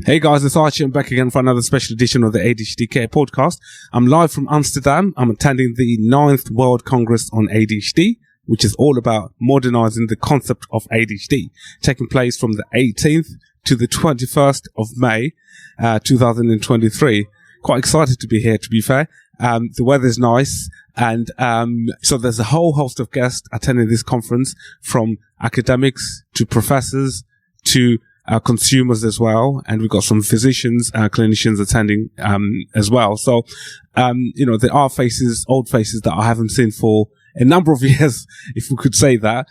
Hey guys, it's Archie. I'm back again for another special edition of the ADHD Care podcast. I'm live from Amsterdam. I'm attending the 9th World Congress on ADHD, which is all about modernizing the concept of ADHD, taking place from the 18th to the 21st of May, 2023. Quite excited to be here, to be fair. The weather's nice. And so there's a whole host of guests attending this conference, from academics to professors to consumers as well. And we've got some physicians, clinicians attending as well. So, there are old faces that I haven't seen for a number of years, if we could say that.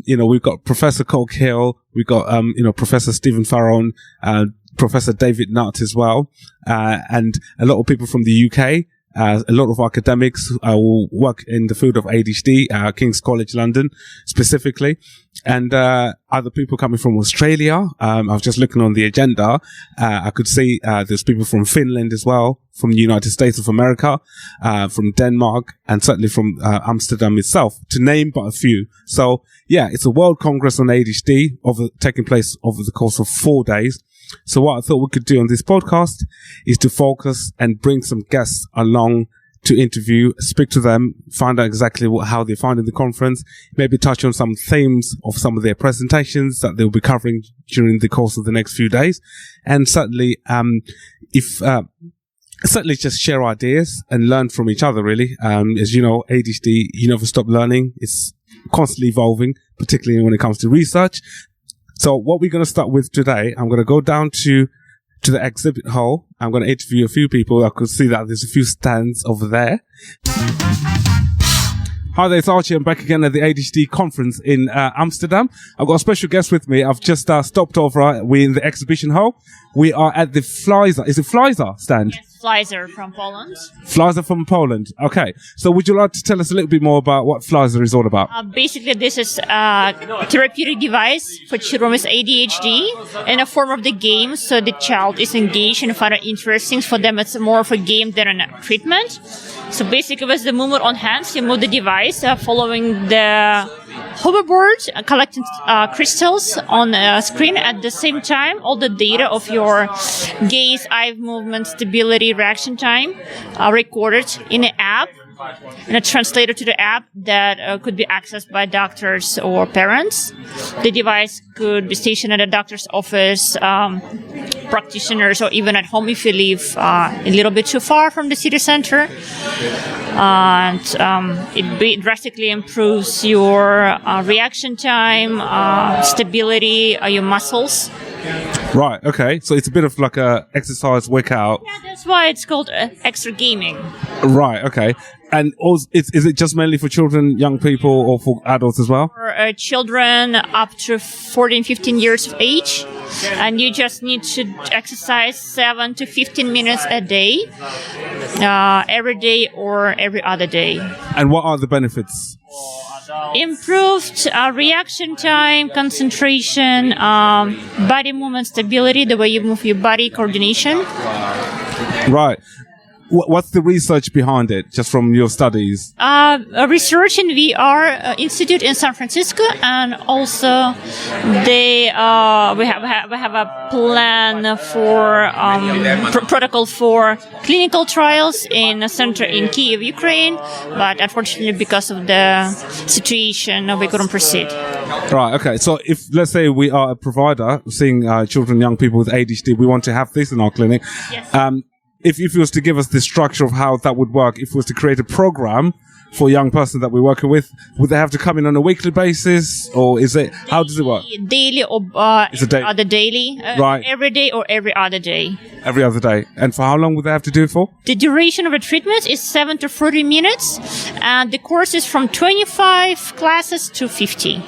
We've got Professor Cole Hill, we've got, Professor Stephen Farron, Professor David Nutt as well, and a lot of people from the UK. A lot of academics who work in the field of ADHD, King's College London specifically, and other people coming from Australia. I was just looking on the agenda. I could see there's people from Finland as well, from the United States of America, from Denmark, and certainly from Amsterdam itself, to name but a few. So, yeah, it's a World Congress on ADHD taking place over the course of 4 days. So what I thought we could do on this podcast is to focus and bring some guests along to interview, speak to them, find out exactly how they're finding the conference, maybe touch on some themes of some of their presentations that they'll be covering during the course of the next few days. And certainly, certainly just share ideas and learn from each other, really. As you know, ADHD, you never stop learning. It's constantly evolving, particularly when it comes to research. So what we're going to start with today, I'm going to go down to the exhibit hall. I'm going to interview a few people. I could see that there's a few stands over there. Hi there, it's Archie. I'm back again at the ADHD conference in Amsterdam. I've got a special guest with me. I've just stopped over. We're in the exhibition hall. We are at the Flyzer. Is it Flyzer stand? Yes, Flyzer from Poland. Flyzer from Poland. Okay. So would you like to tell us a little bit more about what Flyzer is all about? Basically, this is a therapeutic device for children with ADHD in a form of the game, so the child is engaged and find it interesting. For them, it's more of a game than a treatment. So basically, with the movement on hands, you move the device following the hoverboard, collecting crystals on a screen. At the same time, all the data of your gaze, eye movement, stability, reaction time are recorded in an app, and a translator to the app that could be accessed by doctors or parents. The device could be stationed at a doctor's office, practitioners, or even at home if you live a little bit too far from the city center. And it drastically improves your reaction time, stability, your muscles. Right, okay. So it's a bit of like a exercise workout. Yeah, that's why it's called extra gaming. Right, okay. And also, is it just mainly for children, young people, or for adults as well? For children up to 14, 15 years of age. And you just need to exercise 7 to 15 minutes a day, every day or every other day. And what are the benefits? Improved reaction time, concentration, body movement stability, the way you move your body, coordination. Right. What's the research behind it, just from your studies? Research in VR Institute in San Francisco, and also we have a plan for protocol for clinical trials in a center in Kyiv, Ukraine. But unfortunately, because of the situation, we couldn't proceed. Right. Okay. So if, let's say, we are a provider seeing children, young people with ADHD, we want to have this in our clinic. Yes. If you was to give us the structure of how that would work, if we was to create a program for a young person that we're working with, would they have to come in on a weekly basis, or is it, how does it work? Daily or other daily, right. Every day or every other day. Every other day. And for how long would they have to do it for? The duration of a treatment is 7 to 40 minutes, and the course is from 25 classes to 50.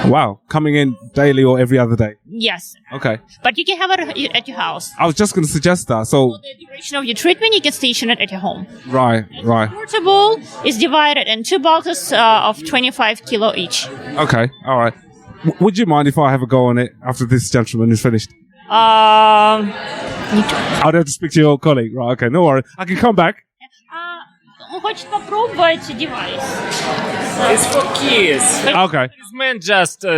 Wow. Coming in daily or every other day? Yes. Okay. But you can have it at your house. I was just going to suggest that. So the duration of your treatment, you can station it at your home. Right. Portable is divided in 2 boxes of 25 kilo each. Okay. All right. Would you mind if I have a go on it after this gentleman is finished? I'd have to speak to your colleague. Right. Okay. No worry. I can come back. Хочет попробовать девайс. It's for kids. Okay.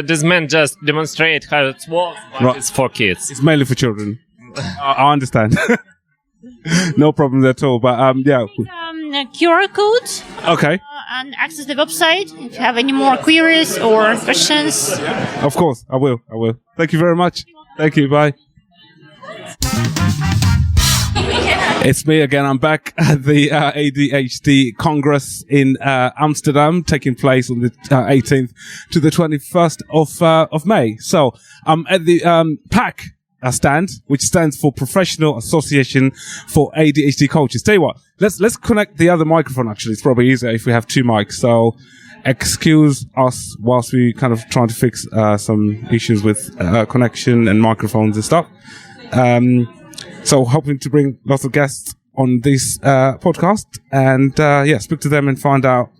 This man just demonstrate how it works, but Right. it's for kids. It's mainly for children. I understand. No problem at all. But yeah. QR code. Okay. And access the website if you have any more queries or questions. Of course, I will. Thank you very much. Thank you. Bye. It's me again. I'm back at the ADHD Congress in Amsterdam, taking place on the 18th to the 21st of May. So I'm at the PAC stand, which stands for Professional Association for ADHD Coaches. Tell you what, let's connect the other microphone. Actually, it's probably easier if we have two mics. So excuse us whilst we kind of trying to fix some issues with connection and microphones and stuff. So hoping to bring lots of guests on this podcast and speak to them and find out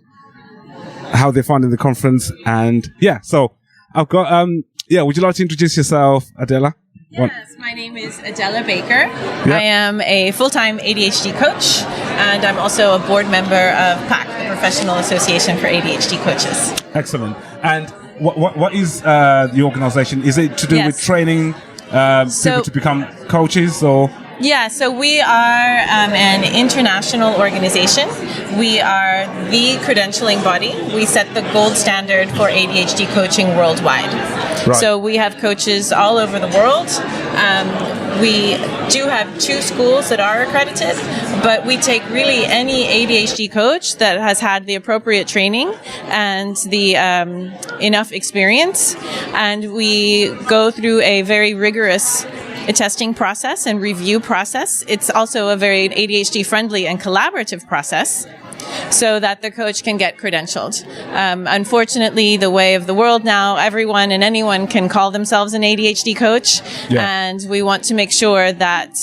how they're finding the conference. And so I've got would you like to introduce yourself, Adela? Yes, my name is Adela Baker. Yep. I am a full-time ADHD coach, and I'm also a board member of PAC, the Professional Association for ADHD Coaches. Excellent. And what is the organization? Is it to do with training people to become coaches, or? Yeah, so we are an international organization. We are the credentialing body. We set the gold standard for ADHD coaching worldwide. Right. So we have coaches all over the world. We do have 2 schools that are accredited, but we take really any ADHD coach that has had the appropriate training and the enough experience, and we go through a very rigorous testing process and review process. It's also a very ADHD friendly and collaborative process, so that the coach can get credentialed. Unfortunately, the way of the world now, everyone and anyone can call themselves an ADHD coach, and we want to make sure that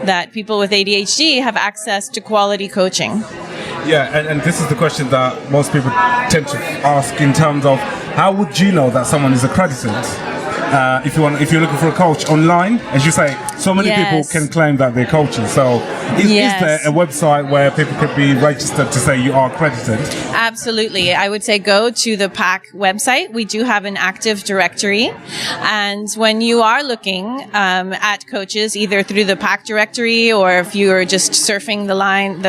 that people with ADHD have access to quality coaching. Yeah, and this is the question that most people tend to ask in terms of how would you know that someone is accredited? If you're looking for a coach online, as you say, so many people can claim that they're coaches. So is there a website where people could be registered to say you are accredited? Absolutely. I would say go to the PAC website. We do have an active directory. And when you are looking at coaches, either through the PAC directory or if you are just surfing the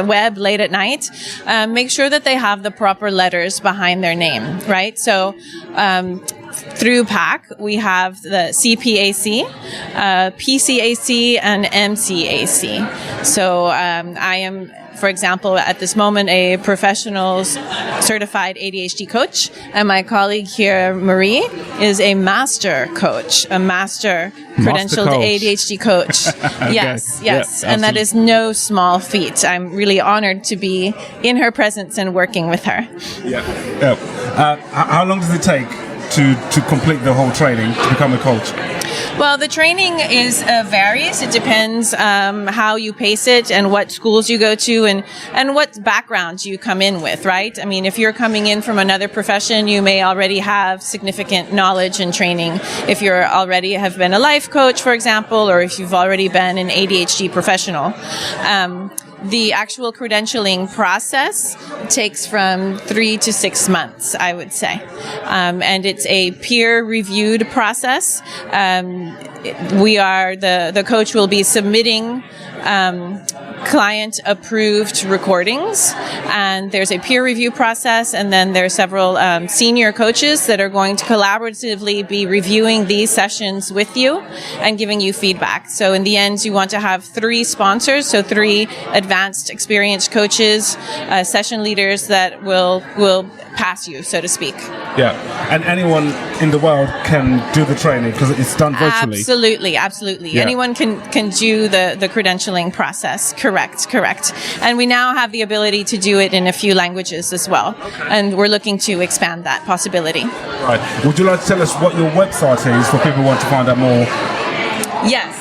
web late at night, make sure that they have the proper letters behind their name, right? So through PAC, we have the CPAC, PCAC, and MCAC. So I am, for example, at this moment, a professional certified ADHD coach, and my colleague here, Marie, is a master coach, a master credentialed ADHD coach. Yes. Yeah, and that is no small feat. I'm really honored to be in her presence and working with her. How long does it take to complete the whole training to become a coach? Well, the training varies. It depends how you pace it and what schools you go to and what background you come in with, right? I mean, if you're coming in from another profession, you may already have significant knowledge and training. If you're already have been a life coach, for example, or if you've already been an ADHD professional. The actual credentialing process takes from 3 to 6 months, I would say. And it's a peer-reviewed process. The coach will be submitting client-approved recordings, and there's a peer review process, and then there are several senior coaches that are going to collaboratively be reviewing these sessions with you and giving you feedback. So in the end, you want to have 3 sponsors, so 3 advanced, experienced coaches, session leaders that will pass you, so to speak. Yeah, and anyone in the world can do the training because it's done virtually. Absolutely. Yeah. Anyone can do the credentialing process. Correct. And we now have the ability to do it in a few languages as well. Okay. And we're looking to expand that possibility. Right. Would you like to tell us what your website is for people who want to find out more? Yes.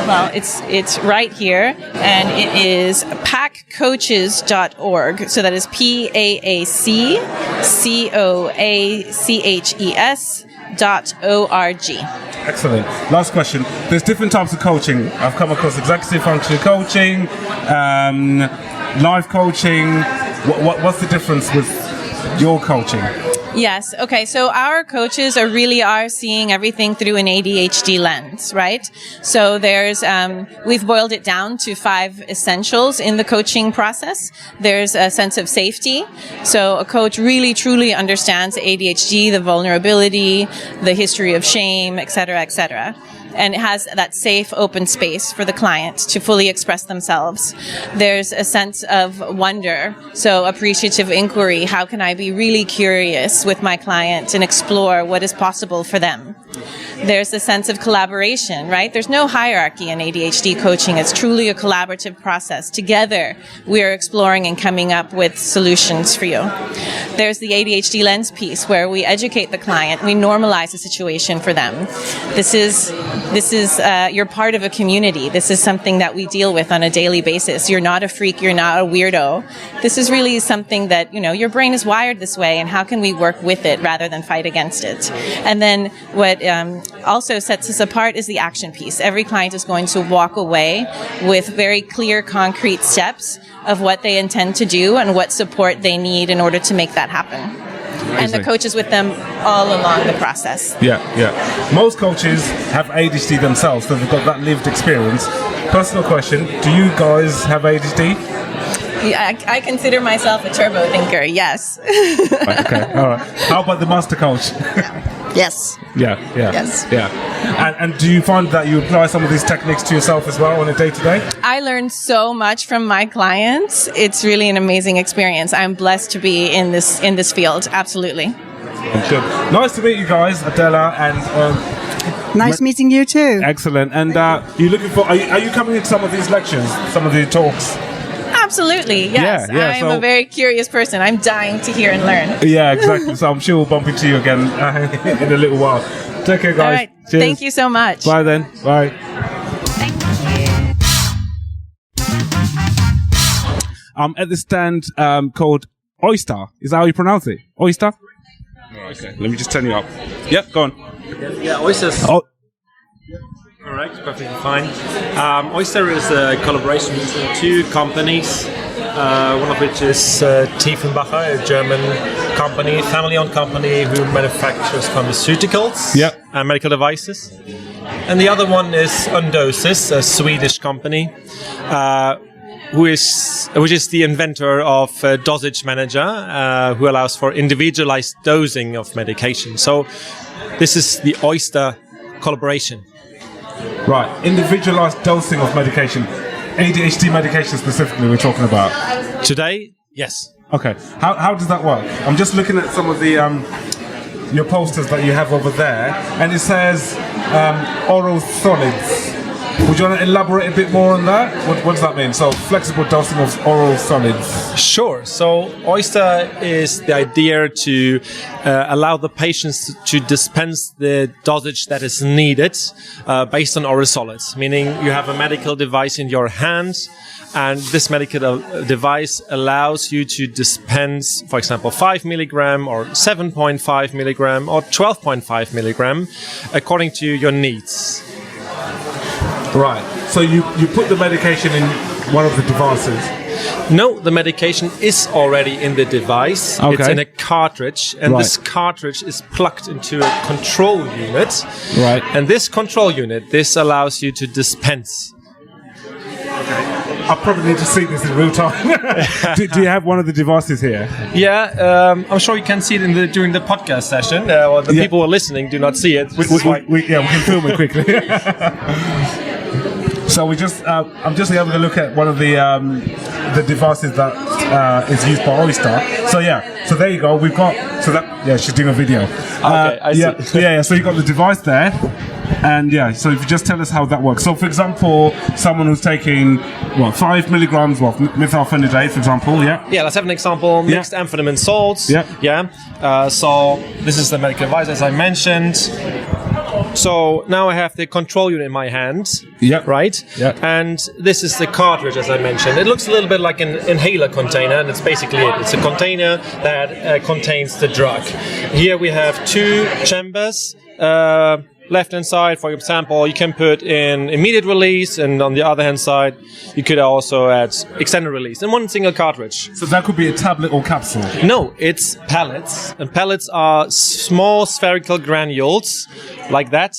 Well, it's right here, and it is paccoaches.org. So that is PACCOACHES.org. Excellent. Last question. There's different types of coaching. I've come across executive functional coaching, life coaching. What's the difference with your coaching? Yes. Okay. So our coaches are seeing everything through an ADHD lens, right? So we've boiled it down to 5 essentials in the coaching process. There's a sense of safety. So a coach really truly understands ADHD, the vulnerability, the history of shame, et cetera, et cetera. And it has that safe, open space for the client to fully express themselves. There's a sense of wonder, so appreciative inquiry. How can I be really curious with my client and explore what is possible for them? There's a sense of collaboration, right? There's no hierarchy in ADHD coaching. It's truly a collaborative process. Together, we are exploring and coming up with solutions for you. There's the ADHD lens piece where we educate the client. We normalize the situation for them. This is you're part of a community. This is something that we deal with on a daily basis. You're not a freak. You're not a weirdo. This is really something that, your brain is wired this way, and how can we work with it rather than fight against it? And then what also sets us apart is the action piece. Every client is going to walk away with very clear, concrete steps of what they intend to do and what support they need in order to make that happen. Amazing. And the coach is with them all along the process. Yeah. Most coaches have ADHD themselves, so they've got that lived experience. Personal question, do you guys have ADHD? Yeah, I consider myself a turbo thinker, yes. Right, okay, all right. How about the master coach? Yes. Yeah. Yes. Yeah. And do you find that you apply some of these techniques to yourself as well on a day-to-day? I learn so much from my clients. It's really an amazing experience. I'm blessed to be in this field. Absolutely. Good. Nice to meet you guys, Adela and. Nice meeting you too. Excellent. And you looking for? Are you coming to some of these lectures, some of the talks? Absolutely, yes. Yeah, I'm a very curious person. I'm dying to hear and learn. Yeah, exactly. So I'm sure we'll bump into you again in a little while. Take care, guys. All right. Cheers. Thank you so much. Bye then. Bye. Thank you. I'm at the stand called Oyster. Is that how you pronounce it? Oyster? Okay. Let me just turn you up. Yep, go on. Yeah, Oysters. Oh. All right, perfectly fine. Oyster is a collaboration between 2 companies, one of which is Tiefenbacher, a German company, family-owned company who manufactures pharmaceuticals and medical devices. And the other one is Undosis, a Swedish company, which is the inventor of Dosage Manager, who allows for individualized dosing of medication. So this is the Oyster collaboration. Right, individualized dosing of medication. ADHD medication specifically we're talking about. Today, yes. Okay, how does that work? I'm just looking at some of the your posters that you have over there, and it says oral solids. Would you want to elaborate a bit more on that? What does that mean? So, flexible dosing of oral solids. Sure. So, Oyster is the idea to allow the patients to dispense the dosage that is needed based on oral solids, meaning you have a medical device in your hand, and this medical device allows you to dispense, for example, 5 milligram or 7.5 milligram or 12.5 milligram according to your needs. Right. So you put the medication in one of the devices? No, the medication is already in the device. Okay. It's in a cartridge, and this cartridge is plugged into a control unit. Right. And this control unit, this allows you to dispense. I probably need to see this in real time. do you have one of the devices here? Yeah, I'm sure you can see it during the podcast session. Or the people who are listening do not see it. We can film it quickly. So I'm just having a look at one of the devices that is used by Oyster. So so there you go. We've got she's doing a video. Okay, I see. Yeah. So you got the device there, and so if you just tell us how that works. So for example, someone who's taking 5 milligrams of methylphenidate, for example. Yeah, let's have an example. Mixed amphetamine salts. So this is the medical device, as I mentioned. So now I have the control unit in my hand, right? Yeah. And this is the cartridge, as I mentioned. It looks a little bit like an inhaler container, and it's basically it. It's a container that contains the drug. Here we have 2 chambers left-hand side, for example, you can put in immediate release, and on the other hand side, you could also add extended release in one single cartridge. So that could be a tablet or capsule? No, it's pellets. And pellets are small spherical granules, like that.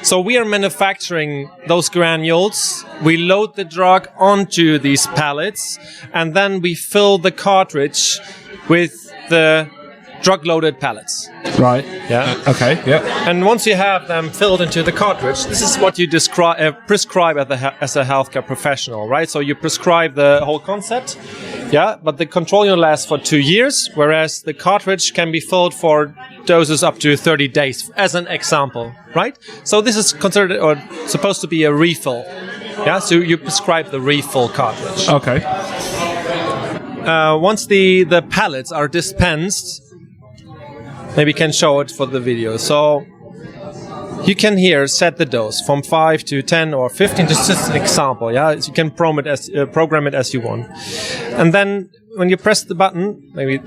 So we are manufacturing those granules, we load the drug onto these pellets, and then we fill the cartridge with the drug-loaded pellets. Right. Yeah. Okay. Yeah. And once you have them filled into the cartridge, this is what you prescribe as a healthcare professional, right? So you prescribe the whole concept, yeah, but the control unit lasts for 2 years, whereas the cartridge can be filled for doses up to 30 days, as an example, right? So this is considered or supposed to be a refill, yeah? So you prescribe the refill cartridge. Okay. Once the pellets are dispensed, maybe you can show it for the video. So you can here set the dose from 5 to 10 or 15. This is just an example. Yeah, you can program it as you want. And then when you press the button, maybe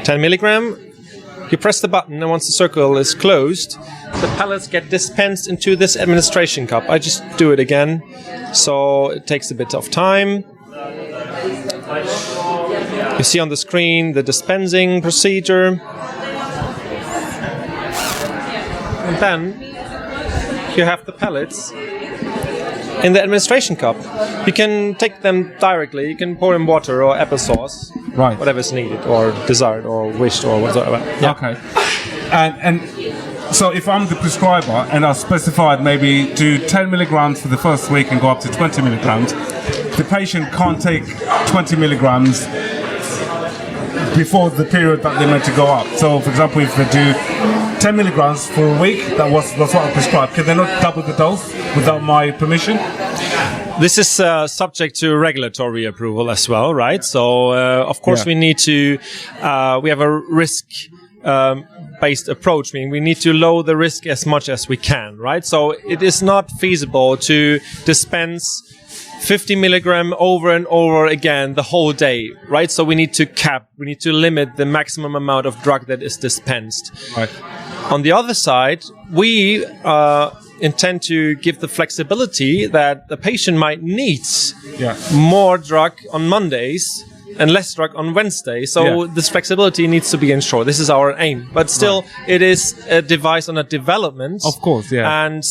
10 milligram, you press the button, and once the circle is closed, the pellets get dispensed into this administration cup. I just do it again, so it takes a bit of time. You see on the screen the dispensing procedure. And then you have the pellets in the administration cup. You can take them directly. You can pour in water or applesauce, right? Whatever is needed or desired or wished or whatever. Yeah. Okay. And so if I'm the prescriber and I specified maybe do 10 milligrams for the first week and go up to 20 milligrams, the patient can't take 20 milligrams before the period that they're meant to go up. So, for example, if they do 10 milligrams for a week, that's what I prescribed. Can they not double the dose without my permission? This is subject to regulatory approval as well, right? So, of course, we need to, we have a risk-based approach, meaning we need to lower the risk as much as we can, right? So it is not feasible to dispense 50 milligram over and over again the whole day, right? So we need to limit the maximum amount of drug that is dispensed. Right. On the other side, we intend to give the flexibility that the patient might need more drug on Mondays and less drug on Wednesday. So this flexibility needs to be ensured. This is our aim. But still, it is a device under development. Of course, yeah. And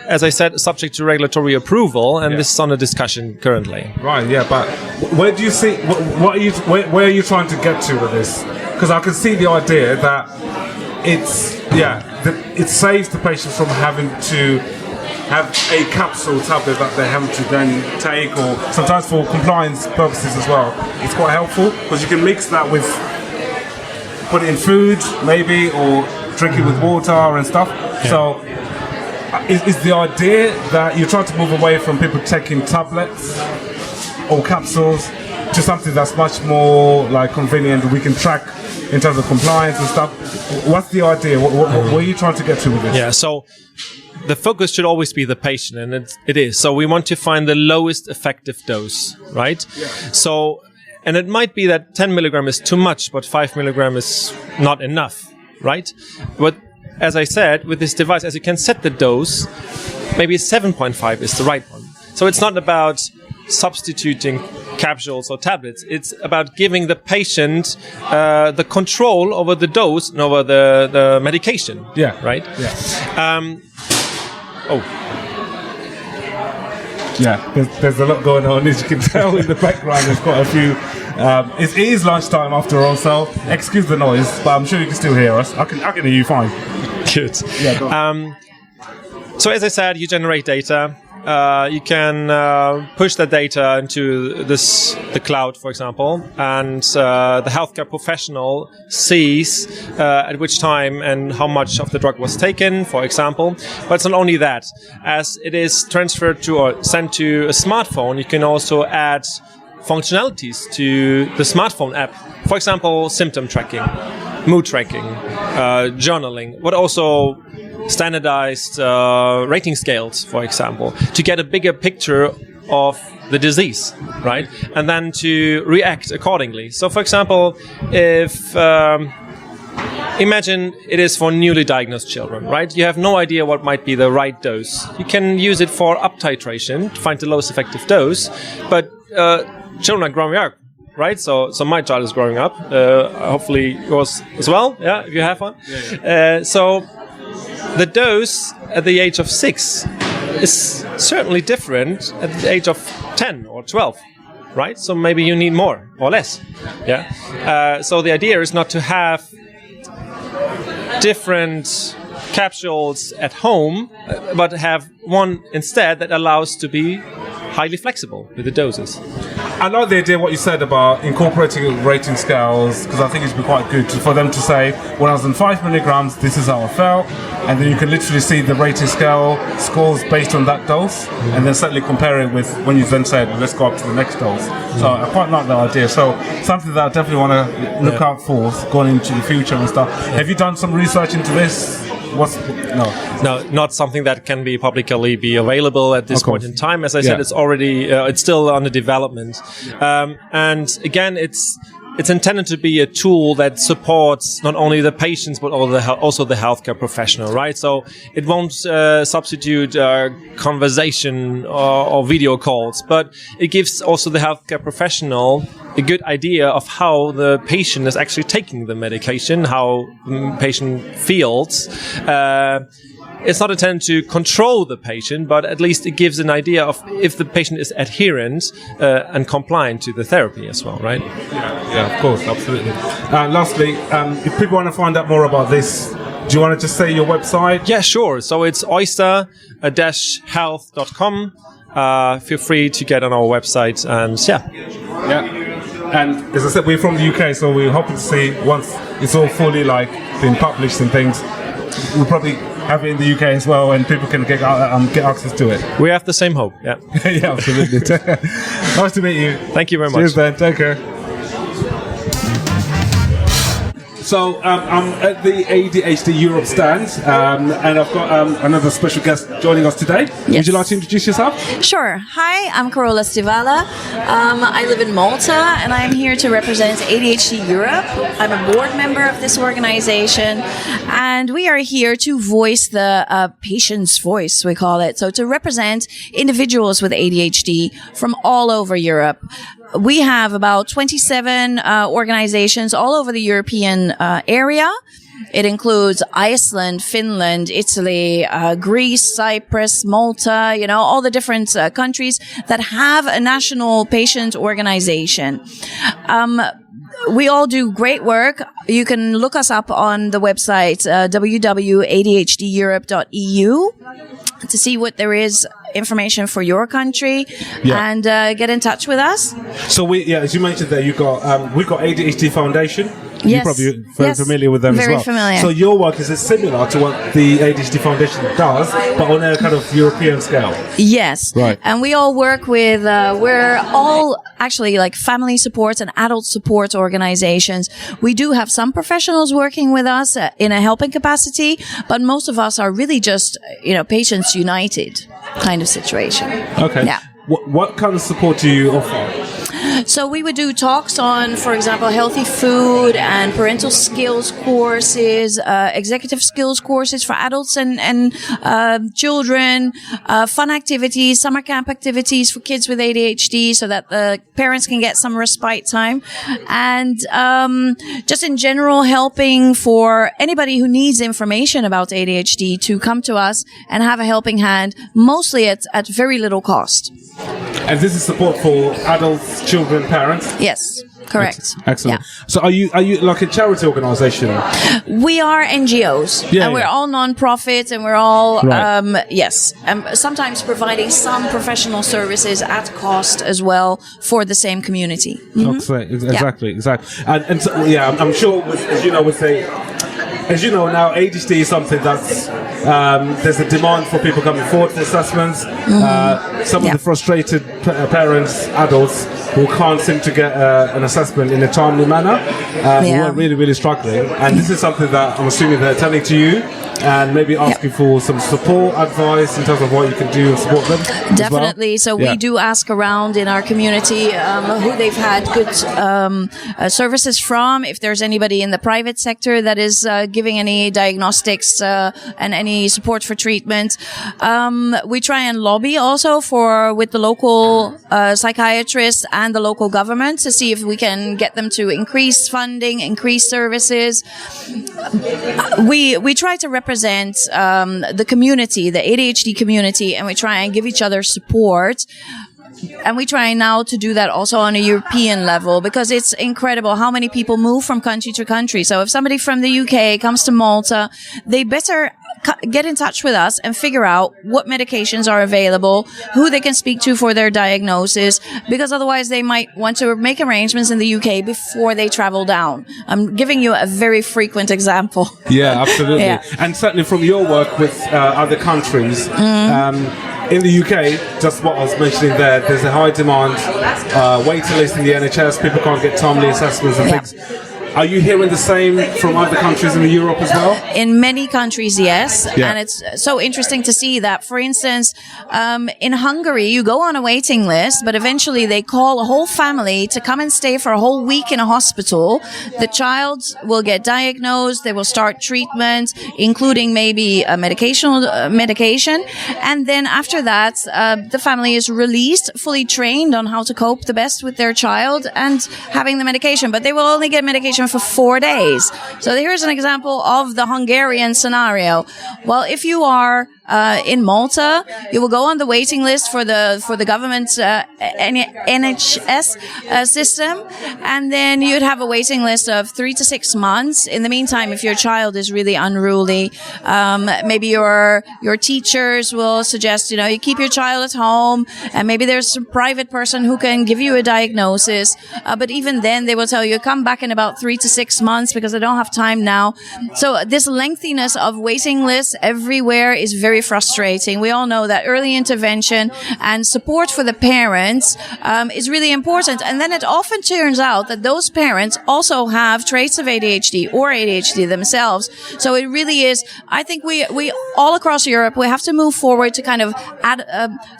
as I said, subject to regulatory approval, and this is under discussion currently. Right, yeah, but where do you see, where are you trying to get to with this? Because I can see the idea that it saves the patient from having to have a capsule tablet that they have to then take, or sometimes for compliance purposes as well. It's quite helpful because you can mix that with, put it in food maybe, or drink it with water and stuff. Yeah. So is the idea that you're trying to move away from people taking tablets or capsules to something that's much more like convenient, we can track in terms of compliance and stuff? What's the idea? What are you trying to get to with this? Yeah, so the focus should always be the patient, and it is. So we want to find the lowest effective dose, right? Yeah. So, and it might be that 10 milligram is too much, but 5 milligram is not enough, right? But as I said, with this device, as you can set the dose, maybe 7.5 is the right one. So it's not about substituting capsules or tablets. It's about giving the patient the control over the dose and over the medication. Yeah. Right? Yeah. Yeah, there's a lot going on, as you can tell in the background. There's quite a few. It is lunchtime after all, so excuse the noise, but I'm sure you can still hear us. I can hear you fine. Good. Yeah, go on. So as I said, you generate data. You can push that data into the cloud, for example, and the healthcare professional sees at which time and how much of the drug was taken, for example. But it's not only that. As it is transferred to or sent to a smartphone, you can also add functionalities to the smartphone app. For example, symptom tracking, mood tracking, journaling, but also standardized rating scales, for example, to get a bigger picture of the disease, right? And then to react accordingly. So, for example, if imagine it is for newly diagnosed children, right? You have no idea what might be the right dose. You can use it for up titration to find the lowest effective dose, but children are growing up, right? So my child is growing up. Hopefully yours as well. Yeah, if you have one. So the dose at the age of 6 is certainly different at the age of 10 or 12. Right, so maybe you need more or less. Yeah. So the idea is not to have different capsules at home, but have one instead that allows to be highly flexible with the doses. I like the idea what you said about incorporating rating scales, because I think it'd be quite good for them to say, when I was on 5 milligrams, this is how I felt, and then you can literally see the rating scale scores based on that dose, and then certainly compare it with when you then said, let's go up to the next dose. So I quite like that idea. So something that I definitely want to look out for going into the future and stuff. Have you done some research into this? No, not something that can be publicly available at this point in time. As I said, it's already it's still under development, and again, it's intended to be a tool that supports not only the patients but also the healthcare professional, right? So it won't substitute conversation or video calls, but it gives also the healthcare professional a good idea of how the patient is actually taking the medication, how the patient feels. It's not intended to control the patient, but at least it gives an idea of if the patient is adherent and compliant to the therapy as well, right? Yeah, of course, absolutely. Lastly, if people want to find out more about this, do you want to just say your website? Yeah, sure. So it's oyster-health.com. Feel free to get on our website and Yeah. And as I said, we're from the UK, so we're hoping to see once it's all fully been published and things, we'll probably have it in the UK as well, and people can get access to it. We have the same hope. Yeah. Yeah, absolutely. Nice to meet you. Thank you very much. Cheers, then. Take care. So I'm at the ADHD Europe stand, and I've got another special guest joining us today. Yes. Would you like to introduce yourself? Sure. Hi, I'm Carola Stivala. I live in Malta, and I'm here to represent ADHD Europe. I'm a board member of this organization, and we are here to voice the patient's voice, we call it. So to represent individuals with ADHD from all over Europe. We have about 27 organizations all over the European area. It includes Iceland, Finland, Italy, Greece, Cyprus, Malta, all the different countries that have a national patient organization. We all do great work. You can look us up on the website www.adhdeurope.eu to see what there is information for your country and get in touch with us. So as you mentioned there, we've got ADHD Foundation. Yes. You're probably very familiar with them as well. Very familiar. So your work is similar to what the ADHD Foundation does, but on a kind of European scale. Yes. Right. And we all work with, we're all actually family support and adult support organizations. We do have some professionals working with us in a helping capacity, but most of us are really just, patients united kind of situation. Okay. Yeah. What kind of support do you offer? So we would do talks on, for example, healthy food and parental skills courses, executive skills courses for adults and children, fun activities, summer camp activities for kids with ADHD so that the parents can get some respite time. And just in general, helping for anybody who needs information about ADHD to come to us and have a helping hand, mostly at very little cost. And this is support for adults, children, parents? Yes, correct. Excellent. Yeah. So are you like a charity organization? We are NGOs, and we're all non-profit, and we're all, sometimes providing some professional services at cost as well for the same community. Mm-hmm. Exactly. And so, I'm sure, as you know, now ADHD is something that's there's a demand for people coming forward for assessments. Some of the frustrated parents, adults, who can't seem to get an assessment in a timely manner, who are really, really struggling. And this is something that I'm assuming they're telling to you, and maybe asking for some support, advice in terms of what you can do and support them. Definitely. So we do ask around in our community who they've had good services from. If there's anybody in the private sector that is giving any diagnostics and any support for treatment, we try and lobby also with the local psychiatrists and the local government to see if we can get them to increase funding, increase services. We try to represent the community, the ADHD community, and we try and give each other support. And we try now to do that also on a European level, because it's incredible how many people move from country to country. So if somebody from the UK comes to Malta, they better get in touch with us and figure out what medications are available, who they can speak to for their diagnosis, because otherwise they might want to make arrangements in the UK before they travel down. I'm giving you a very frequent example. Yeah, absolutely. And certainly from your work with other countries, in the UK, just what I was mentioning there's a high demand waiting list in the NHS. People can't get timely assessments and things. Are you hearing the same from other countries in Europe as well? In many countries, yes. And it's so interesting to see that, for instance, in Hungary, you go on a waiting list, but eventually they call a whole family to come and stay for a whole week in a hospital. The child will get diagnosed. They will start treatment, including maybe a medication. And then after that, the family is released, fully trained on how to cope the best with their child and having the medication. But they will only get medication for 4 days. So here's an example of the Hungarian scenario. Well, if you are in Malta, you will go on the waiting list for the government NHS system, and then you'd have a waiting list of 3 to 6 months. In the meantime, if your child is really unruly, maybe your teachers will suggest you keep your child at home, and maybe there's a private person who can give you a diagnosis. But even then, they will tell you come back in about 3 to 6 months because I don't have time now. So this lengthiness of waiting lists everywhere is very frustrating. We all know that early intervention and support for the parents is really important. And then it often turns out that those parents also have traits of ADHD or ADHD themselves. So it really is, I think we all across Europe, we have to move forward to kind of add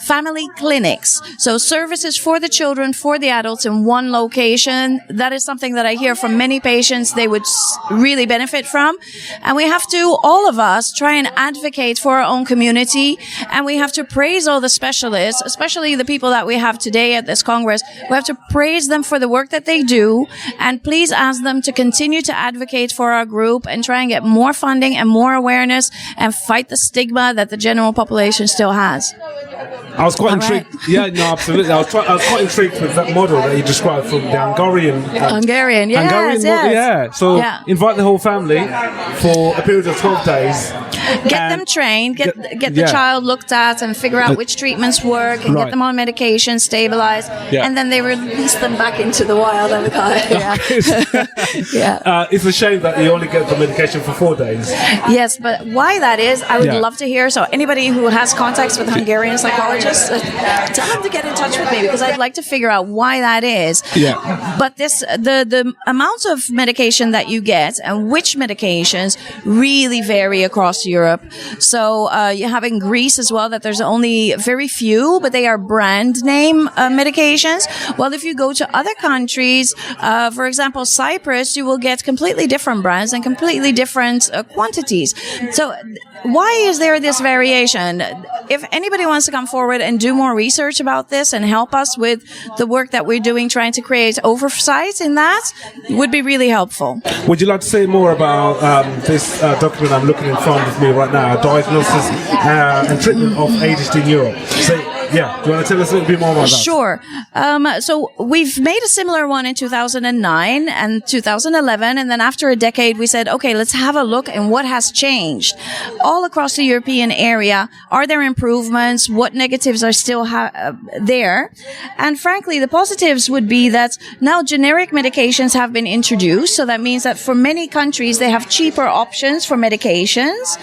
family clinics. So services for the children, for the adults in one location. That is something that I hear from many patients they would really benefit from. And we have to, all of us, try and advocate for our own community. And we have to praise all the specialists, especially the people that we have today at this Congress. We have to praise them for the work that they do. And please ask them to continue to advocate for our group and try and get more funding and more awareness and fight the stigma that the general population still has. I was quite intrigued. Right. Yeah, no, absolutely. I was quite intrigued with that model that you described from the Hungarian. Yes. So invite the whole family for a period of 12 days. Get them trained, get the child looked at and figure out which treatments work and get them on medication, stabilize, and then they release them back into the wild. It's a shame that you only get the medication for 4 days. Yes, but why that is, I would love to hear. So anybody who has contacts with Hungarian psychologists, tell them to get in touch with me because I'd like to figure out why that is. Yeah. But the amount of medication that you get and which medications really vary across Europe. So you have in Greece as well that there's only very few, but they are brand name medications. Well, if you go to other countries, for example, Cyprus, you will get completely different brands and completely different quantities. So why is there this variation? If anybody wants to come forward and do more research about this and help us with the work that we're doing, trying to create oversight in that, would be really helpful. Would you like to say more about this document I'm looking in front of me right now, Diagnosis and Treatment of ADHD in Europe? So Yeah, do you want to tell us a little bit more about that? Sure. So we've made a similar one in 2009 and 2011, and then after a decade, we said, okay, let's have a look at what has changed all across the European area. Are there improvements? What negatives are still there? And frankly, the positives would be that now generic medications have been introduced. So that means that for many countries, they have cheaper options for medications.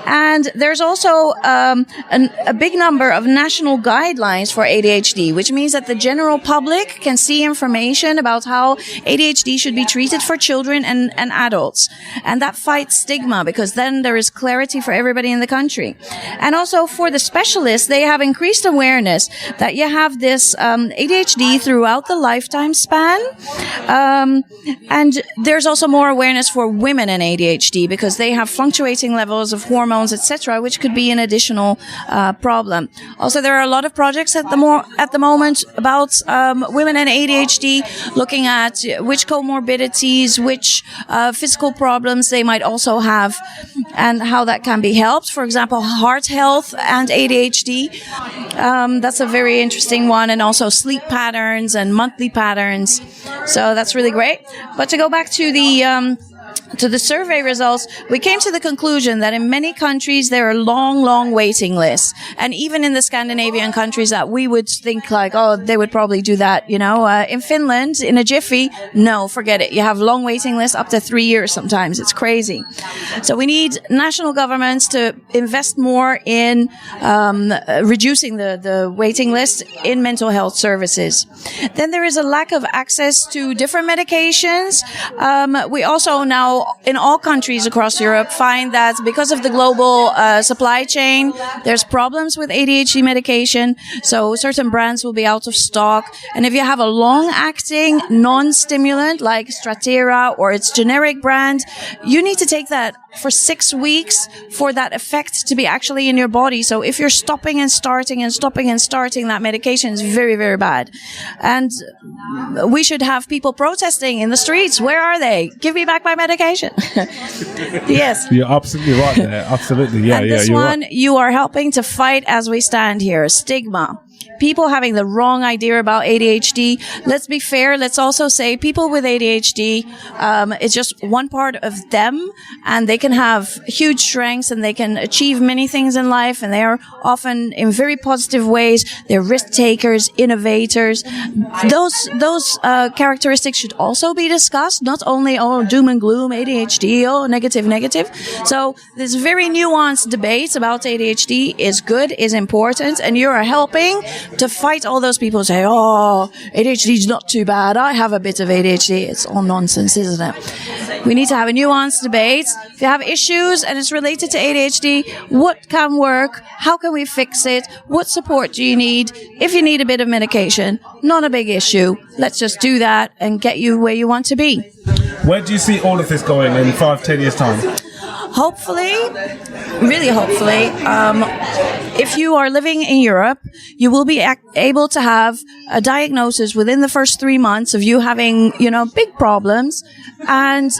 And there's also a big number of national guidelines for ADHD, which means that the general public can see information about how ADHD should be treated for children and adults. And that fights stigma, because then there is clarity for everybody in the country. And also for the specialists, they have increased awareness that you have this ADHD throughout the lifetime span. And there's also more awareness for women in ADHD, because they have fluctuating levels of hormones, etc., which could be an additional problem. Also, there are a lot of projects at the moment about women and ADHD, looking at which comorbidities, which physical problems they might also have, and how that can be helped. For example, heart health and ADHD. That's a very interesting one, and also sleep patterns and monthly patterns. So that's really great. But to go back to the survey results, we came to the conclusion that in many countries there are long waiting lists. And even in the Scandinavian countries that we would think like, oh, they would probably do that, in Finland, in a jiffy, no, forget it. You have long waiting lists up to 3 years sometimes. It's crazy. So we need national governments to invest more in reducing the waiting list in mental health services. Then there is a lack of access to different medications. We also now, in all countries across Europe, find that because of the global supply chain, there's problems with ADHD medication. So certain brands will be out of stock. And if you have a long-acting non-stimulant like Strattera or its generic brand, you need to take that for 6 weeks for that effect to be actually in your body. So if you're stopping and starting, that medication is very, very bad. And we should have people protesting in the streets. Where are they? Give me back my medication. Yes. You're absolutely right there. Absolutely. Yeah, and yeah. This one, right. You are helping to fight as we stand here. Stigma. People having the wrong idea about ADHD. Let's be fair. Let's also say people with ADHD, it's just one part of them, and they can have huge strengths and they can achieve many things in life, and they are often in very positive ways. They're risk takers, innovators. Those characteristics should also be discussed, not only, doom and gloom, ADHD, negative. So this very nuanced debate about ADHD is good, is important, and you are helping to fight all those people who say, ADHD is not too bad. I have a bit of ADHD. It's all nonsense, isn't it? We need to have a nuanced debate. If you have issues and it's related to ADHD, what can work? How can we fix it? What support do you need? If you need a bit of medication, not a big issue. Let's just do that and get you where you want to be. Where do you see all of this going in 5-10 years' time? Hopefully, really hopefully, if you are living in Europe, you will be able to have a diagnosis within the first 3 months of you having, big problems. And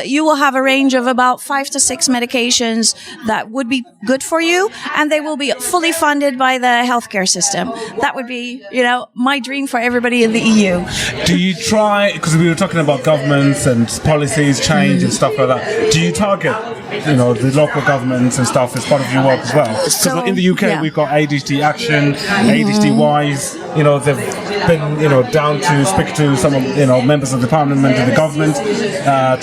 you will have a range of about 5 to 6 medications that would be good for you. And they will be fully funded by the healthcare system. That would be, my dream for everybody in the EU. Do you try, because we were talking about governments and policies change and stuff like that, do you target the local governments and stuff as part of your work as well? Because in the UK, we've got ADHD Action, ADHD Wise. They've been, down to speak to some of, members of the parliament and the government,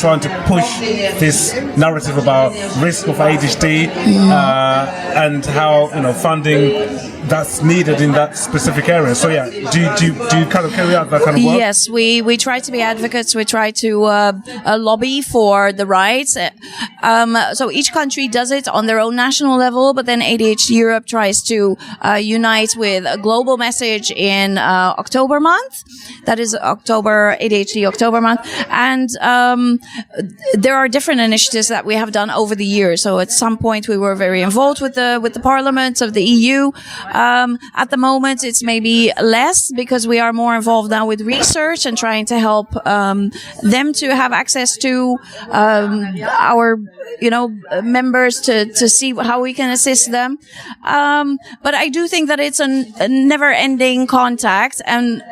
trying to push this narrative about risk of ADHD and how, funding that's needed in that specific area. So do you kind of carry out that kind of work? Yes, we try to be advocates. We try to lobby for the rights. So each country does it on their own national level, but then ADHD Europe tries to unite with a global message in October month. That is ADHD October month. And there are different initiatives that we have done over the years. So at some point we were very involved with the parliament of the EU. At the moment, it's maybe less because we are more involved now with research and trying to help them to have access to our members to see how we can assist them. But I do think that it's a never-ending contact, and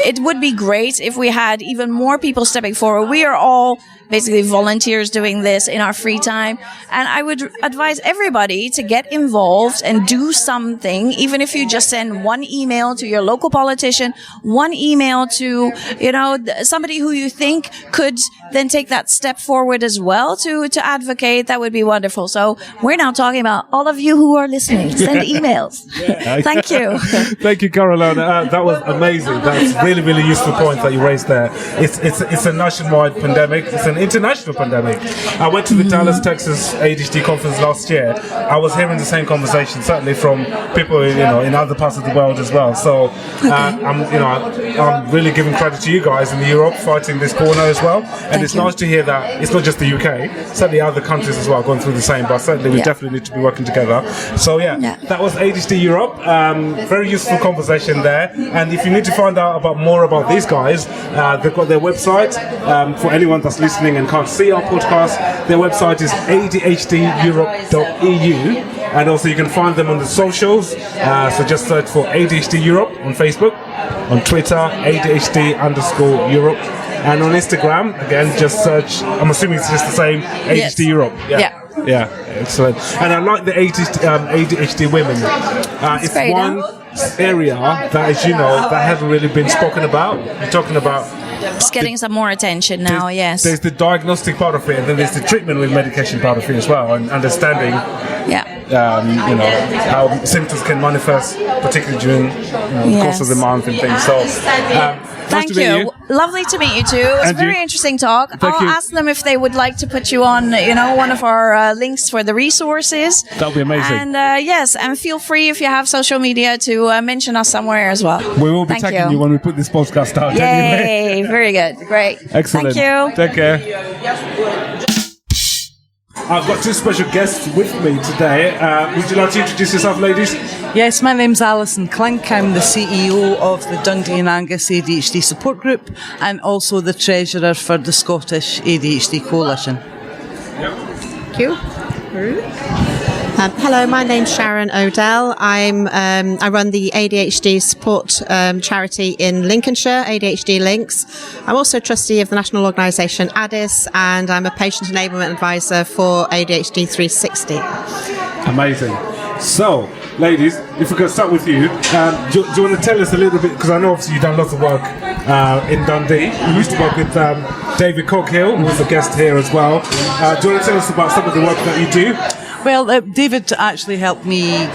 it would be great if we had even more people stepping forward. We are all basically volunteers doing this in our free time, and I would advise everybody to get involved and do something, even if you just send one email to your local politician, one email to somebody who you think could then take that step forward as well to advocate. That would be wonderful. So we're now talking about all of you who are listening. Send emails. Thank you. Thank you, Caroline. That was amazing. That's really, really useful point that you raised there. It's a nationwide pandemic. It's an international pandemic. I went to the Dallas, Texas ADHD conference last year. I was hearing the same conversation, certainly from people in other parts of the world as well. So I'm really giving credit to you guys in Europe fighting this corner as well. And it's nice to hear that it's not just the UK, certainly other countries as well going through the same. But certainly we definitely need to be working together. So that was ADHD Europe. Very useful conversation there. And if you need to find out more about these guys, they've got their website. For anyone that's listening and can't see our podcast, their website is adhdeurope.eu, and also you can find them on the socials. So just search for ADHD Europe on Facebook, on Twitter ADHD_Europe, and on Instagram again just search. I'm assuming it's just the same, ADHD Europe. Yeah, excellent. And I like the ADHD women. It's one area that, as you know, that hasn't really been spoken about. You're talking about it's getting some more attention now. There's the diagnostic part of it, and then there's the treatment with medication part of it as well, and understanding how symptoms can manifest, particularly during the course of the month and things. So thank you. Lovely to meet you too. It was a very interesting talk. I'll ask them if they would like to put you on, one of our links for the resources. That would be amazing. And and feel free if you have social media to mention us somewhere as well. We will be tagging you when we put this podcast out. Yay! Very good. Great. Excellent. Thank you. Take care. I've got two special guests with me today. Would you like to introduce yourself, ladies? Yes, my name's Alison Clink. I'm the CEO of the Dundee and Angus ADHD Support Group and also the Treasurer for the Scottish ADHD Coalition. Thank you. Hello, my name's Sharon O'Dell. I run the ADHD support charity in Lincolnshire, ADHD Links. I'm also trustee of the national organisation ADIS, and I'm a patient enablement advisor for ADHD 360. Amazing. So, ladies, if we could start with you, do you want to tell us a little bit, because I know obviously you've done lots of work in Dundee. You used to work with David Coghill, who was a guest here as well. Do you want to tell us about some of the work that you do? Well, David actually helped me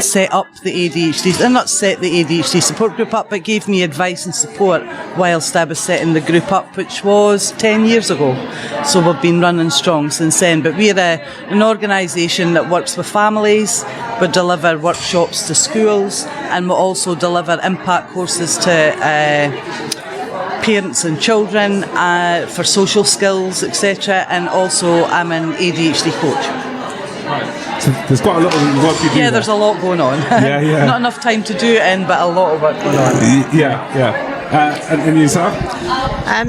set up the ADHD, not set the ADHD support group up, but gave me advice and support whilst I was setting the group up, which was 10 years ago. So we've been running strong since then. But we're an organisation that works with families. We deliver workshops to schools, and we also deliver impact courses to parents and children for social skills, etc. And also I'm an ADHD coach. So there's quite a lot of work you do. Yeah, there's a lot going on. Not enough time to do it in, but a lot of work going on. And yourself?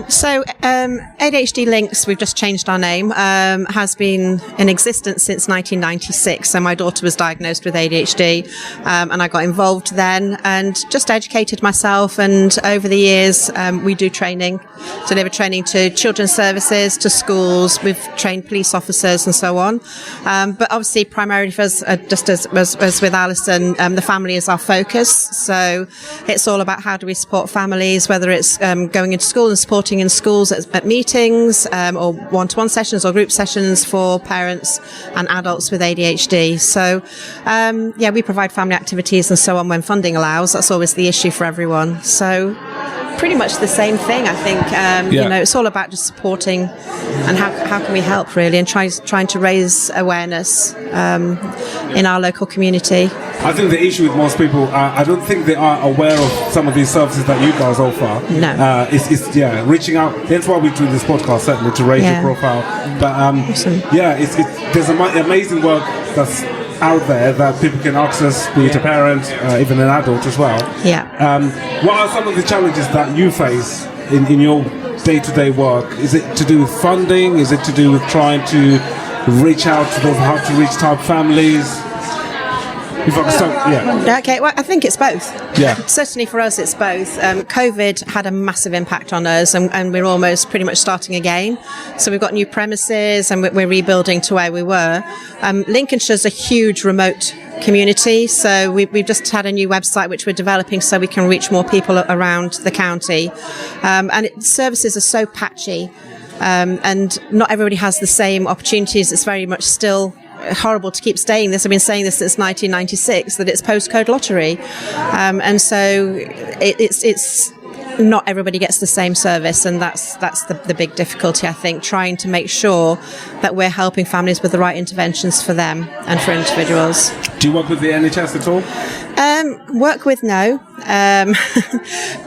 So ADHD Links, we've just changed our name, has been in existence since 1996. So my daughter was diagnosed with ADHD and I got involved then and just educated myself. And over the years, we do training, deliver training to children's services, to schools. We've trained police officers and so on. But obviously, primarily for us, just as with Alison, the family is our focus. So it's all about how do we support families, whether it's going into school and supporting in schools at meetings or one-to-one sessions or group sessions for parents and adults with ADHD. So, we provide family activities and so on when funding allows. That's always the issue for everyone. So pretty much the same thing, I think. It's all about just supporting and how can we help, really, and trying to raise awareness in our local community. I think the issue with most people, I don't think they are aware of some of these services that you guys offer. No. It's reaching out. That's why we do this podcast, certainly, to raise your profile. But awesome. there's amazing work that's out there that people can access, be it a parent, even an adult as well. Yeah. What are some of the challenges that you face in your day-to-day work? Is it to do with funding? Is it to do with trying to reach out to those hard-to-reach type families? If I can start, yeah. Okay, well, I think it's both. Yeah. Certainly for us, it's both. COVID had a massive impact on us, and we're almost pretty much starting again. So we've got new premises, and we're rebuilding to where we were. Lincolnshire's a huge remote community, so we've just had a new website which we're developing so we can reach more people around the county. Services are so patchy, and not everybody has the same opportunities. It's very much still horrible to keep saying this. I've been saying this since 1996, that it's postcode lottery, and so it's not everybody gets the same service, and that's the big difficulty, I think, trying to make sure that we're helping families with the right interventions for them and for individuals. Do you work with the NHS at all? Work with no,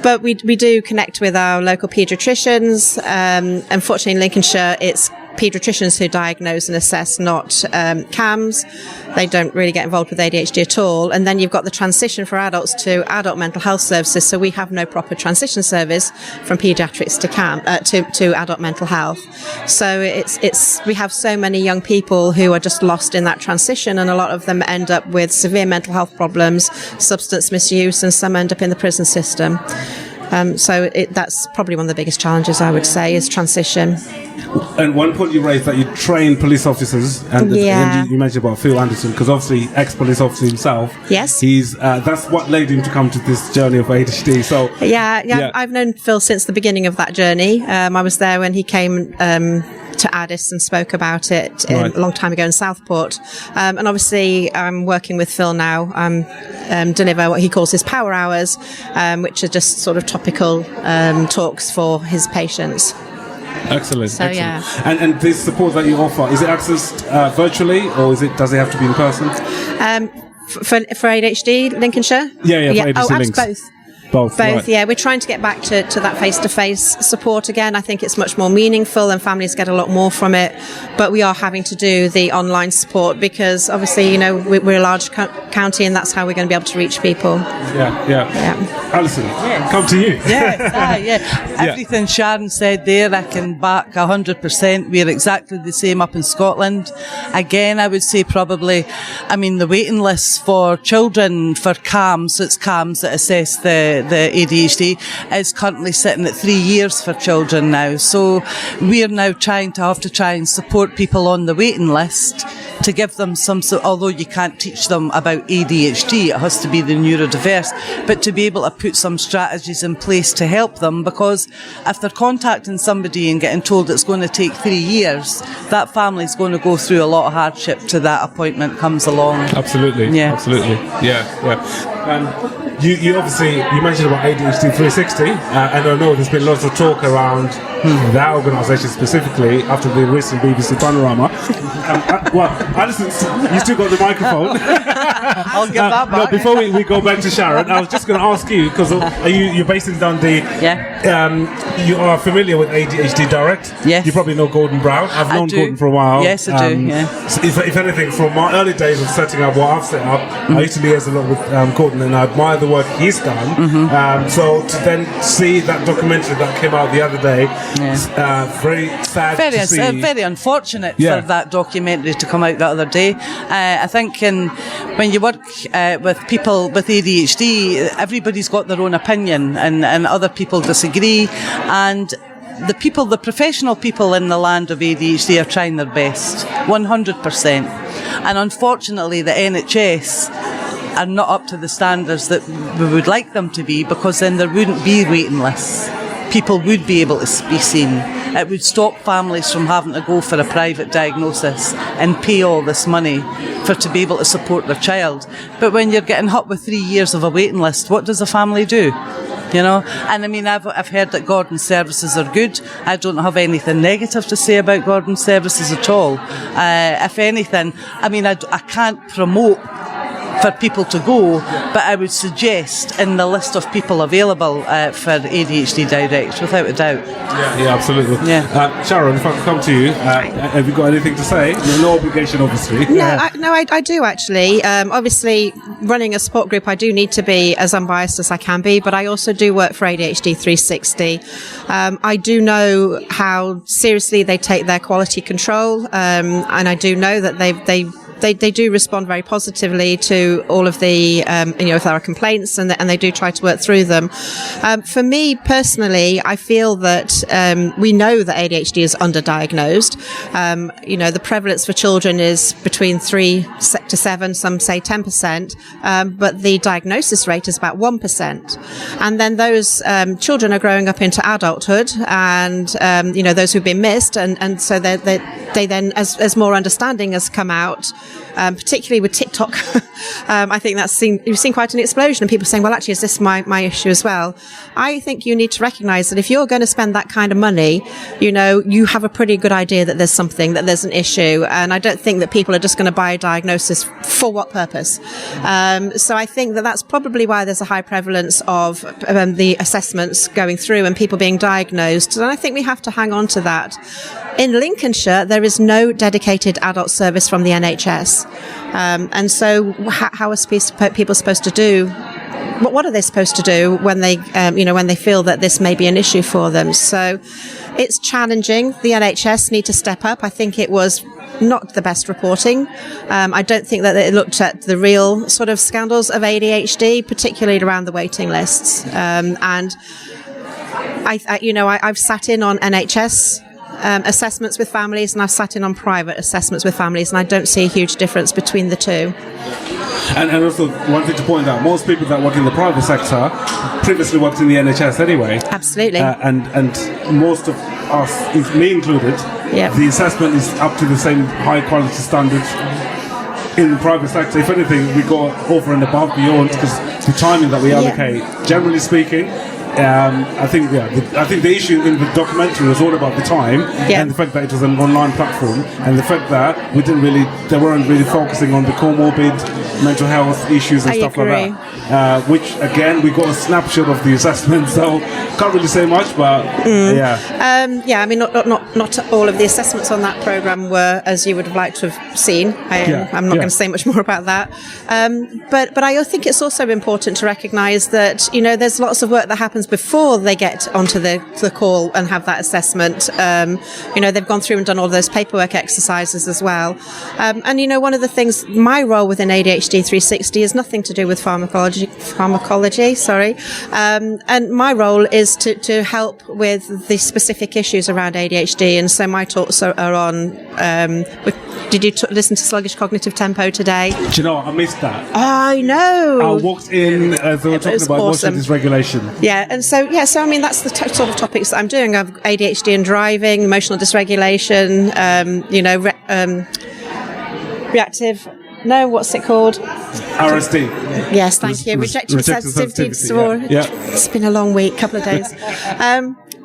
but we do connect with our local paediatricians. Unfortunately, in Lincolnshire, it's paediatricians who diagnose and assess, not CAMS. They don't really get involved with ADHD at all. And then you've got the transition for adults to adult mental health services. So we have no proper transition service from paediatrics to adult mental health. So we have so many young people who are just lost in that transition, and a lot of them end up with severe mental health problems, substance misuse, and some end up in the prison system. So that's probably one of the biggest challenges, I would say, is transition. And one point you raised that you train police officers, and you mentioned about Phil Anderson, because obviously ex-police officer himself. Yes. He's that's what led him to come to this journey of ADHD. So yeah. I've known Phil since the beginning of that journey. I was there when he came to Addis and spoke about it a long time ago in Southport. And obviously I'm working with Phil now, deliver what he calls his power hours, which are just sort of topical talks for his patients. Excellent. So, excellent. yeah. And this support that you offer, is it accessed virtually, or does it have to be in person? For ADHD Lincolnshire? Yeah, for ADHD Links. Both. Both, right. Yeah. We're trying to get back to that face-to-face support again. I think it's much more meaningful and families get a lot more from it. But we are having to do the online support because obviously, you know, we're a large county and that's how we're going to be able to reach people. Yeah. Alison, come to you. Yes, Everything Sharon said there, I can back 100%. We're exactly the same up in Scotland. Again, I would say probably, the waiting lists for children for CAMS, it's CAMS that assess the ADHD, is currently sitting at 3 years for children now. So we're now trying to support people on the waiting list to give them although you can't teach them about ADHD, it has to be the neurodiverse, but to be able to put some strategies in place to help them, because if they're contacting somebody and getting told it's going to take 3 years, that family's going to go through a lot of hardship till that appointment comes along. Absolutely. Absolutely. You obviously, you mentioned about ADHD 360, and I know there's been lots of talk around that organisation specifically after the recent BBC Panorama. Alison, you still got the microphone. I'll get that back. No, before we go back to Sharon, I was just going to ask you, because you're based in Dundee. Yeah. You are familiar with ADHD Direct? Yes. You probably know Gordon Brown. I've known Gordon for a while. Yes, I do, So if anything, from my early days of setting up what I've set up, I used to liaise a lot with Gordon, and I admire the work he's done. So to then see that documentary that came out the other day, very sad to see. Very unfortunate for that documentary to come out the other day. I think when you work with people with ADHD, everybody's got their own opinion, and other people disagree, and the professional people in the land of ADHD are trying their best, 100%. And unfortunately, the NHS are not up to the standards that we would like them to be, because then there wouldn't be waiting lists. People would be able to be seen. It would stop families from having to go for a private diagnosis and pay all this money to be able to support their child. But when you're getting hit with 3 years of a waiting list, what does a family do? You know, and I've heard that Gordon's services are good. I don't have anything negative to say about Gordon's services at all. If anything, I can't promote for people to go, but I would suggest in the list of people available for ADHD Direct, without a doubt. Yeah, absolutely. Yeah. Sharon, if I could come to you, have you got anything to say? No obligation, obviously. No, I do actually. Obviously, running a support group, I do need to be as unbiased as I can be, but I also do work for ADHD 360. I do know how seriously they take their quality control, and I do know that they do respond very positively to all of the, if there are complaints, and they do try to work through them. For me personally, I feel that we know that ADHD is underdiagnosed. The prevalence for children is between 3 to 7, some say 10%, but the diagnosis rate is about 1%. And then those children are growing up into adulthood, and those who've been missed, and so they then, as more understanding has come out, particularly with TikTok, I think you've seen quite an explosion of people saying, well, actually, is this my issue as well? I think you need to recognise that if you're going to spend that kind of money, you have a pretty good idea that there's something, that there's an issue. And I don't think that people are just going to buy a diagnosis for what purpose. So I think that that's probably why there's a high prevalence of the assessments going through and people being diagnosed. And I think we have to hang on to that. In Lincolnshire, there is no dedicated adult service from the NHS. And so how are people supposed to do? What are they supposed to do when they, when they feel that this may be an issue for them? So it's challenging. The NHS need to step up. I think it was not the best reporting. I don't think that they looked at the real sort of scandals of ADHD, particularly around the waiting lists. And I've sat in on NHS assessments with families, and I've sat in on private assessments with families, and I don't see a huge difference between the two. And also, one thing to point out, most people that work in the private sector previously worked in the NHS anyway. Absolutely. And most of us, me included, the assessment is up to the same high quality standards in the private sector. If anything, we go over and above beyond, because the timing that we allocate, generally speaking, I think the issue in the documentary was all about the time and the fact that it was an online platform, and the fact that they weren't really focusing on the comorbid mental health issues and stuff like that. Which again, we got a snapshot of the assessment, so can't really say much, but I mean, not all of the assessments on that programme were as you would have liked to have seen. I'm not going to say much more about that. But I think it's also important to recognise that there's lots of work that happens before they get onto the call and have that assessment. They've gone through and done all those paperwork exercises as well. And one of the things, my role within ADHD 360 is nothing to do with pharmacology. And my role is to help with the specific issues around ADHD. And so my talks are on. Did you listen to Sluggish Cognitive Tempo today? Do you know, I missed that. I know. I walked in as they were talking about emotional dysregulation. Yeah, and so I mean, that's the sort of topics that I'm doing. I have ADHD and driving, emotional dysregulation, reactive. No, what's it called? RSD. Yes, thank you. Rejective sensitivity disorder. Yeah. It's been a long week, couple of days.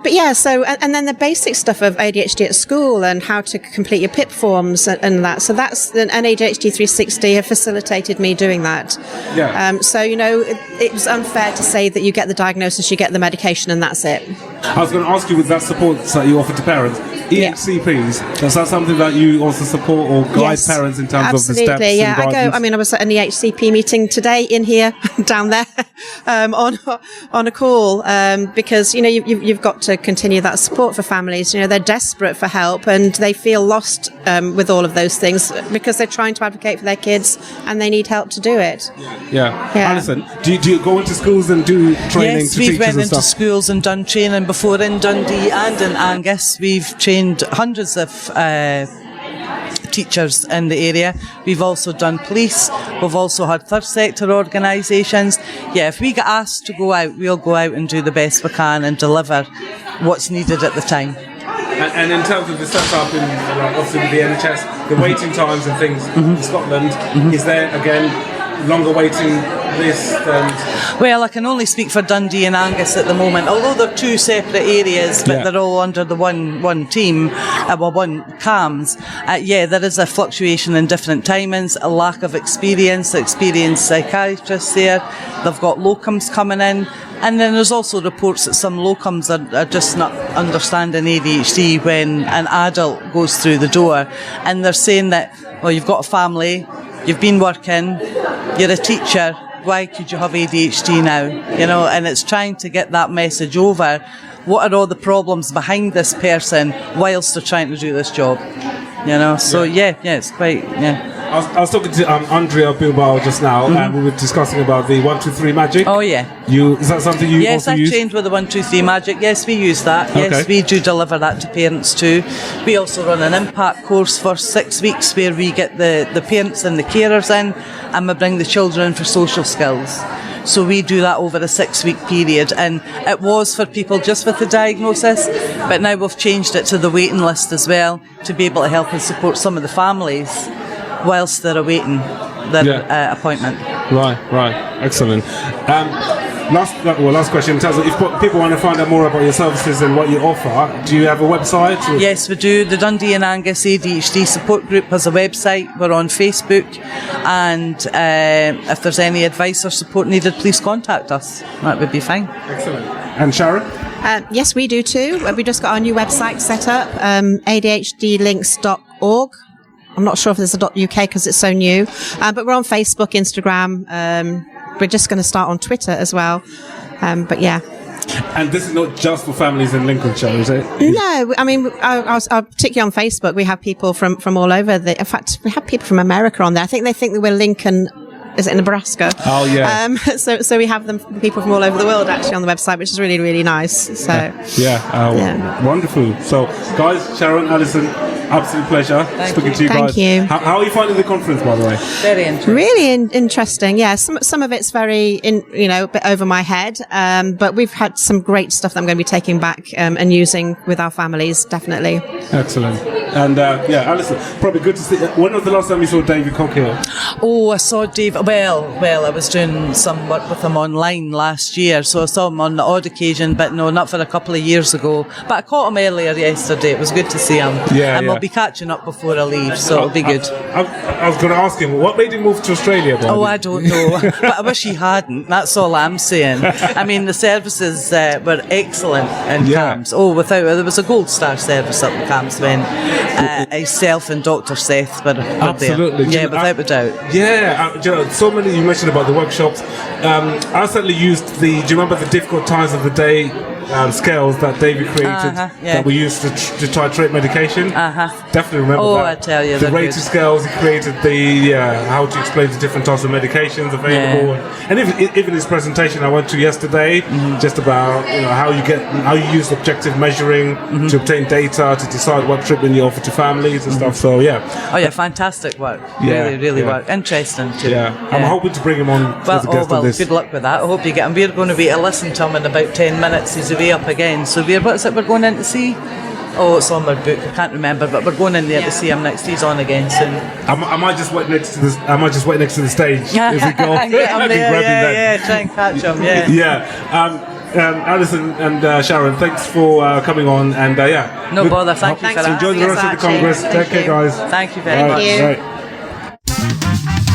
But yeah, so, and then the basic stuff of ADHD at school and how to complete your PIP forms and that. So that's, and ADHD 360 have facilitated me doing that. Yeah. So, it was unfair to say that you get the diagnosis, you get the medication, and that's it. I was going to ask you, with that support that you offer to parents, EHCPs, is that something that you also support or guide parents in terms of the steps? Absolutely, yeah. I was at an EHCP meeting today in here, down there, on a call, because, you've got to continue that support for families. They're desperate for help and they feel lost with all of those things because they're trying to advocate for their kids and they need help to do it. Yeah. Alison, do you go into schools and do training to teachers and stuff? Yes, we've went into schools and done training before in Dundee and in Angus. We've trained hundreds of teachers in the area. We've also done police. We've also had third sector organisations. Yeah, if we get asked to go out, we'll go out and do the best we can and deliver what's needed at the time. And in terms of the setup in, obviously with the NHS, the waiting times and things in Scotland, is there again longer waiting list and... Well, I can only speak for Dundee and Angus at the moment, although they're two separate areas, but they're all under the one team, one CAMS. There is a fluctuation in different timings, a lack of experienced psychiatrists there. They've got locums coming in. And then there's also reports that some locums are just not understanding ADHD when an adult goes through the door. And they're saying that, well, you've got a family, you've been working, you're a teacher, why could you have ADHD now? You know, and it's trying to get that message over. What are all the problems behind this person whilst they're trying to do this job? You know, so it's quite, I was talking to Andrea Bilbao just now, and we were discussing about the 1, 2, 3 magic. Oh, yeah. Is that something you also use? Yes, I've trained with the 1, 2, 3 magic. Yes, we use that. Okay. Yes, we do deliver that to parents too. We also run an impact course for 6 weeks where we get the parents and the carers in, and we bring the children in for social skills. So we do that over a 6-week period, and it was for people just with the diagnosis, but now we've changed it to the waiting list as well to be able to help and support some of the families whilst they're awaiting their appointment. Right. Excellent. Last question. In terms of if people want to find out more about your services and what you offer, do you have a website? Yes, we do. The Dundee and Angus ADHD Support Group has a website. We're on Facebook, and if there's any advice or support needed, please contact us. That would be fine. Excellent. And Sharon? Yes, we do too. We just got our new website set up, ADHDlinks.org. I'm not sure if there's a .uk because it's so new, but we're on Facebook, Instagram. We're just going to start on Twitter as well. But yeah. And this is not just for families in Lincolnshire, is it? No, I mean, particularly on Facebook, we have people from all over. In fact, we have people from America on there. I think they think that we're Lincoln. Is it in Nebraska? Oh, yeah. So we have people from all over the world actually on the website, which is really, really nice. So wonderful. So, guys, Sharon, Alison, absolute pleasure speaking to you guys. Thank you. How are you finding the conference, by the way? Very interesting. Really interesting. Yeah, some of it's very, a bit over my head, but we've had some great stuff that I'm going to be taking back and using with our families, definitely. Excellent. And Alison, probably good to see. When was the last time you saw David Cockhill? Oh, I saw Dave. Well, I was doing some work with him online last year, so I saw him on the odd occasion, but no, not for a couple of years ago. But I caught him earlier yesterday. It was good to see him. We'll be catching up before I leave, so it'll be good. I was going to ask him, what made him move to Australia? I don't know, but I wish he hadn't. That's all I'm saying. I mean, the services were excellent in CAMS. There was a gold star service up in CAMS when myself and Dr. Seth were Absolutely. there. Yeah, without a doubt. Yeah, so many you mentioned about the workshops. I certainly used do you remember the difficult times of the day scales that David created that we used to titrate medication? Definitely remember that. I tell you, the rating scales. He created the how to explain the different types of medications available, and even his presentation I went to yesterday, just about how you use objective measuring to obtain data to decide what treatment you offer to families and stuff. So fantastic work. Really work. Interesting too. I'm hoping to bring him on as a guest on this. Good luck with that. I hope you get him. We're going to be to listen to him in about 10 minutes. He's away up again. So what's it we're going in to see? Oh, it's on my book. I can't remember, but we're going in there to see him next. He's on again soon. I might just wait next to the stage as we go. Try and catch him. Alison and Sharon, thanks for coming on, and no bother. Thank you for that. Enjoy the rest of the Congress. Take care, guys. Thank you very much. Thank you.